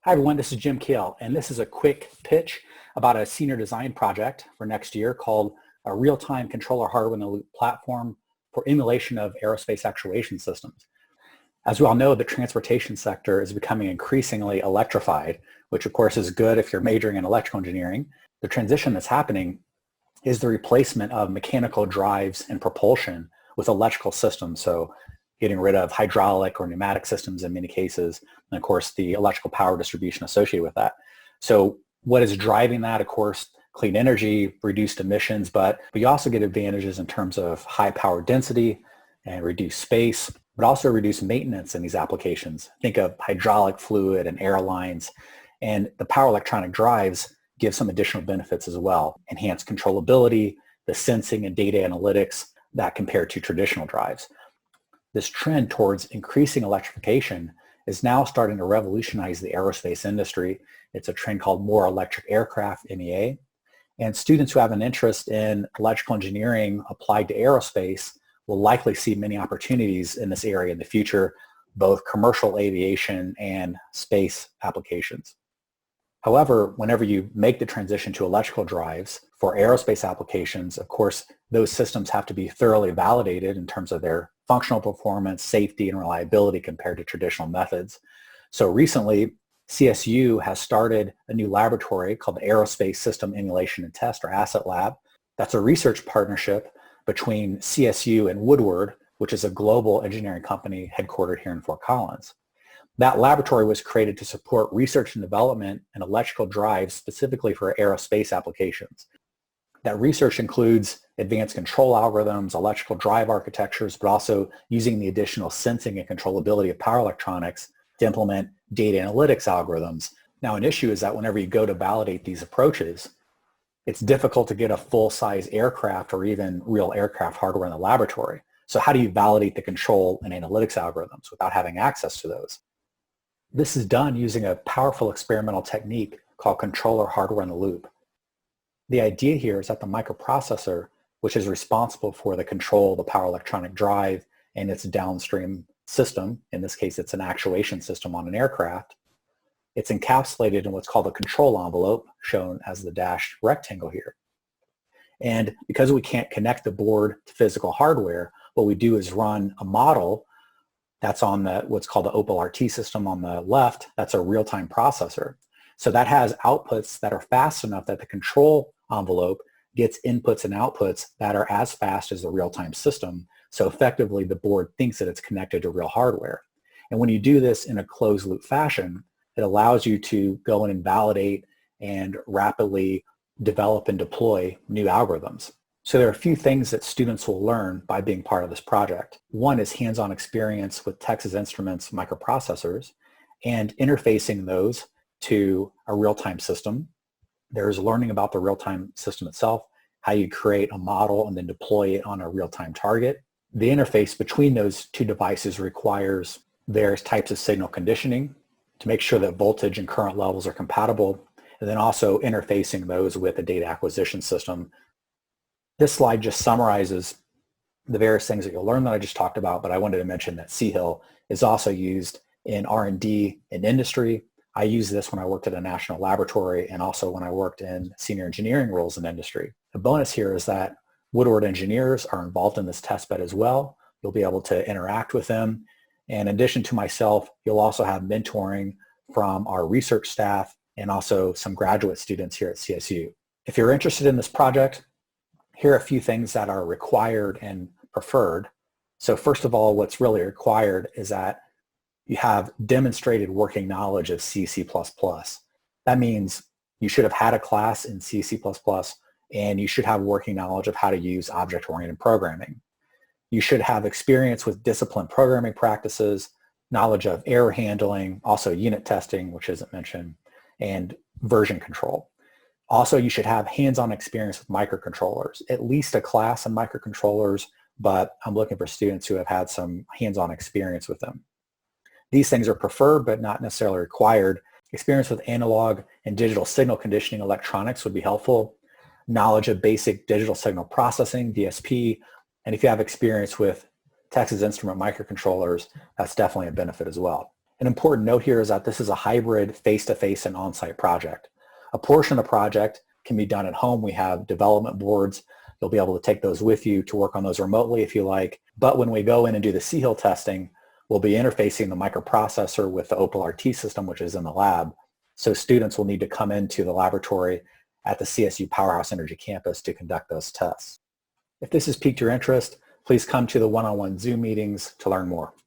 Hi everyone, this is Jim Kale, and this is a quick pitch about a senior design project for next year called a real-time controller hardware-in-the-loop platform for emulation of aerospace actuation systems. As we all know, the transportation sector is becoming increasingly electrified, which of course is good if you're majoring in electrical engineering. The transition that's happening is the replacement of mechanical drives and propulsion with electrical systems. So getting rid of hydraulic or pneumatic systems in many cases, and of course the electrical power distribution associated with that. So what is driving that? Of course, clean energy, reduced emissions, but we also get advantages in terms of high power density and reduced space, but also reduced maintenance in these applications. Think of hydraulic fluid and airlines, and the power electronic drives give some additional benefits as well. Enhanced controllability, the sensing and data analytics that compare to traditional drives. This trend towards increasing electrification is now starting to revolutionize the aerospace industry. It's a trend called more electric aircraft, MEA. And students who have an interest in electrical engineering applied to aerospace will likely see many opportunities in this area in the future, both commercial aviation and space applications. However, whenever you make the transition to electrical drives for aerospace applications, of course, those systems have to be thoroughly validated in terms of their functional performance, safety, and reliability compared to traditional methods. So recently, CSU has started a new laboratory called the Aerospace System Emulation and Test, or ASSET Lab. That's a research partnership between CSU and Woodward, which is a global engineering company headquartered here in Fort Collins. That laboratory was created to support research and development in electrical drives specifically for aerospace applications. That research includes advanced control algorithms, electrical drive architectures, but also using the additional sensing and controllability of power electronics to implement data analytics algorithms. Now, an issue is that whenever you go to validate these approaches, it's difficult to get a full-size aircraft or even real aircraft hardware in the laboratory. So how do you validate the control and analytics algorithms without having access to those? This is done using a powerful experimental technique called controller hardware-in-the-loop. The idea here is that the microprocessor, which is responsible for the control of the power electronic drive and its downstream system, in this case it's an actuation system on an aircraft, it's encapsulated in what's called a control envelope, shown as the dashed rectangle here. And because we can't connect the board to physical hardware, what we do is run a model that's on what's called the Opal RT system on the left. That's a real-time processor. So that has outputs that are fast enough that the control envelope gets inputs and outputs that are as fast as the real-time system. So effectively, the board thinks that it's connected to real hardware. And when you do this in a closed-loop fashion, it allows you to go in and validate and rapidly develop and deploy new algorithms. So there are a few things that students will learn by being part of this project. One is hands-on experience with Texas Instruments microprocessors and interfacing those to a real-time system. There's learning about the real-time system itself, how you create a model and then deploy it on a real-time target. The interface between those two devices requires various types of signal conditioning to make sure that voltage and current levels are compatible, and then also interfacing those with a data acquisition system. This slide just summarizes the various things that you'll learn that I just talked about, but I wanted to mention that CHIL is also used in R&D in industry. I used this when I worked at a national laboratory and also when I worked in senior engineering roles in industry. The bonus here is that Woodward engineers are involved in this test bed as well. You'll be able to interact with them. And in addition to myself, you'll also have mentoring from our research staff and also some graduate students here at CSU. If you're interested in this project, here are a few things that are required and preferred. So first of all, what's really required is that you have demonstrated working knowledge of C, C++. That means you should have had a class in C, C++, and you should have working knowledge of how to use object-oriented programming. You should have experience with disciplined programming practices, knowledge of error handling, also unit testing, which isn't mentioned, and version control. Also, you should have hands-on experience with microcontrollers, at least a class in microcontrollers, but I'm looking for students who have had some hands-on experience with them. These things are preferred, but not necessarily required. Experience with analog and digital signal conditioning electronics would be helpful. Knowledge of basic digital signal processing, DSP, and if you have experience with Texas Instrument microcontrollers, that's definitely a benefit as well. An important note here is that this is a hybrid face-to-face and on-site project. A portion of the project can be done at home. We have development boards. You'll be able to take those with you to work on those remotely if you like. But when we go in and do the CHIL testing, we'll be interfacing the microprocessor with the Opal RT system, which is in the lab. So students will need to come into the laboratory at the CSU Powerhouse Energy campus to conduct those tests. If this has piqued your interest, please come to the one-on-one Zoom meetings to learn more.